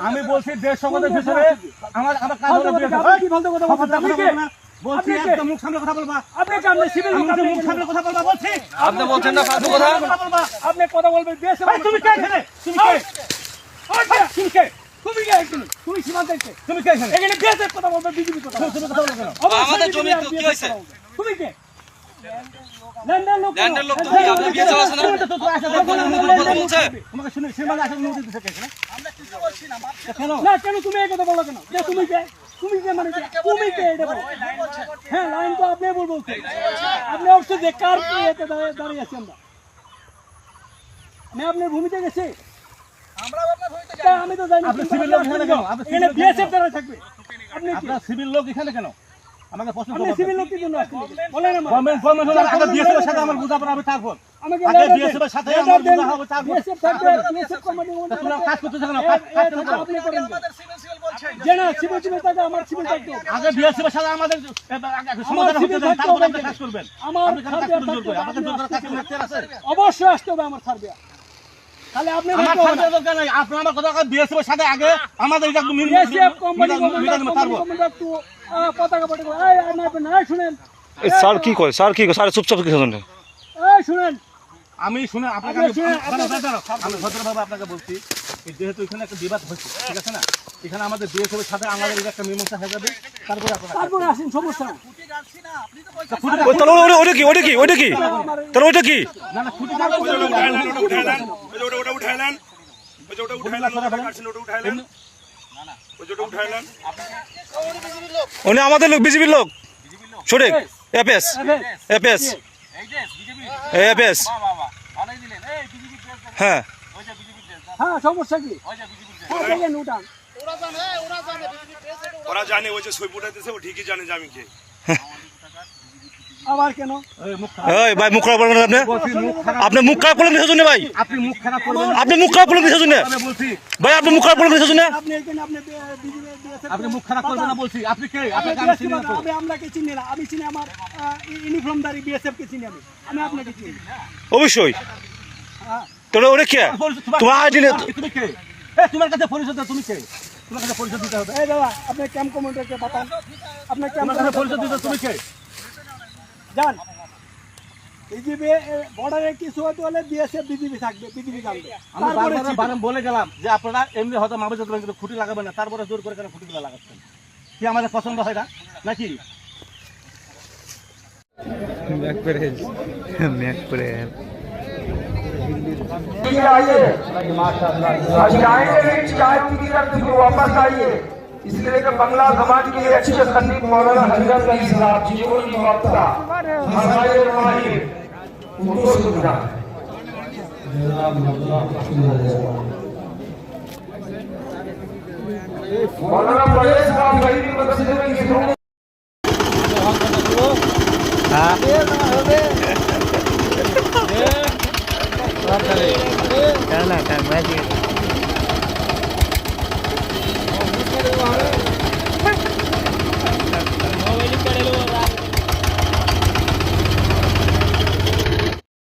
আমি বলছি দেশ সংকটের ভিতরে আমার কাজ হলো কি বলতে কথা বলবো না বলছি একদম মুখ সামনে কথা বলবা আপনি সামনে সিভিল মুখ সামনে কথা বলবা বলছি আপনি বলছেন না ফালতু কথা আপনি কথা বলবেন দেশ তুমি কে এখানে তুমি কে তুমি কে তুমি কে এখানে তুমি সীমান্ত কে তুমি কে এখানে এখানে দেশের কথা বলবে বিজেপি কথা তুমি কথা বলো কেন আমাদের জমি তো কি হইছে তুমি কে ল্যান্ডের লোক তুমি আপনি বিএসএফ আছে না কথা বলছে তোমাকে শুনে সীমান্ত আসলে অনুমতি দিতে কেন আমরা কিছু বলছি না কেন না কেন তুমি এই কথা বলো কেন যে তুমি কে মানে তুমি কে এটা বলো হ্যাঁ লাইন তো আপনি বলছেন আপনি অবশ্যই যে কার কি এতে দাঁড়িয়ে আছি আমরা আমি আপনার ভূমিতে গেছি আমরা আপনার ভূমিতে যাই আমি তো জানি আপনি সিভিল লোক এখানে কেন আপনি এখানে বিএসএফ দ্বারা থাকবে আপনি আপনার সিভিল লোক এখানে কেন আমাকে প্রশ্ন করুন সিভিল লোক কি জন্য আসছেন বলেন না গভর্নমেন্ট হলো আগে বিএসএফ এর সাথে আমার বুঝাপড়া হবে তারপর আমাকে আগে বিএসএফ এর সাথে আমার বুঝা হবে তারপর বিএসএফ থাকবে বিএসএফ কমান্ডিং তোমরা কাজ করতেছ কেন কাজ আপনি করেন আমাদের সিভিল বলছেন যে না সিভিল থাকে আমার সিভিল থাকবে আগে বিএসএফ এর সাথে আমাদের সমাধান হতে দেন তারপর আপনি কাজ করবেন আপনি কাজ করতে জোর করে আমাদের জোর করে কাজ করতে আছে অবশ্যই আসতে হবে আমার সার্বিয়া তাহলে আপনি আমার সাথে দরকার নাই আপনি আমার কথা বিএসএফ এর সাথে আগে আমাদের একদম বিএসএফ কোম্পানি তারপর পতাকা পটে না শুনেন স্যার কি কয় স্যার কি কয় স্যার চুপচাপ কি শুনেন শুনেন আমি শুনে আপনাকে আমি ভদ্রভাবে আপনাকে বলছি যেহেতু এখানে একটা বিবাদ হচ্ছে ঠিক আছে না এখানে আমাদের বিএসএফ এর সাথে আমাদের একটা মীমাংসা হয়ে যাবে তারপরে আসেন সমস্যা না ওটা কি তাহলে ওটা কি না না খুঁটি ওটা উঠাইলেন উনি আমাদের লোক বিজেপির লোক সঠিক এপিএস এপিএস এপিএস হ্যাঁ হ্যাঁ সমস্যা কি ওরা জানে ওই যে সই ফুটাইতেছে ও ঠিকই জানে যে আমি কে আবার কেন এই ভাই মুখ খারাপ করবেন না আপনি মুখ খারাপ করলেন কিসের জন্য ভাই আপনি মুখ খারাপ করবেন আপনি মুখ খারাপ করলেন কিসের জন্য ভাই আপনি মুখ খারাপ করলেন কিসের জন্য আপনি মুখ খারাপ করবেন না বলছি আপনি কে আপনি কাকে চিনেন না আমি আপনাকে চিনি না আমি চিনি আমার ইউনিফর্মধারী বিএসএফ কে চিনি আমি আপনাকে চিনি অবশ্যই তোরা ওরে কে তোমার আইডি নে তুমি কে তোমার কাছে পরিচয় দাও তুমি কে তোমার কাছে পরিচয় দিতে হবে এই দাদা আপনি ক্যাম্প কমান্ডারকে বাতান আপনি ক্যাম্প কাছে পরিচয় দিতে তুমি কে জান বিজেপি বর্ডারে কিছু হতে হলে বিএসএফ বিজেপি থাকবে বিজেপি জানবে আমি বারবার বলে গেলাম যে আপনারা এমনি হয়তো মামলা চলবে কিন্তু খুঁটি লাগাবেন না তারপরে জোর করে কেন খুঁটিগুলো লাগাচ্ছেন কি আমাদের পছন্দ হয় না নাকি वापस आइए इसलिए कि बंगला समाज के लिए अच्छे खतीब मौलाना हजरत अली साहब जीवन वापसा हमारे माहिर उनको सुनना मौलाना बड़े साहब गरीब मस्जिद में না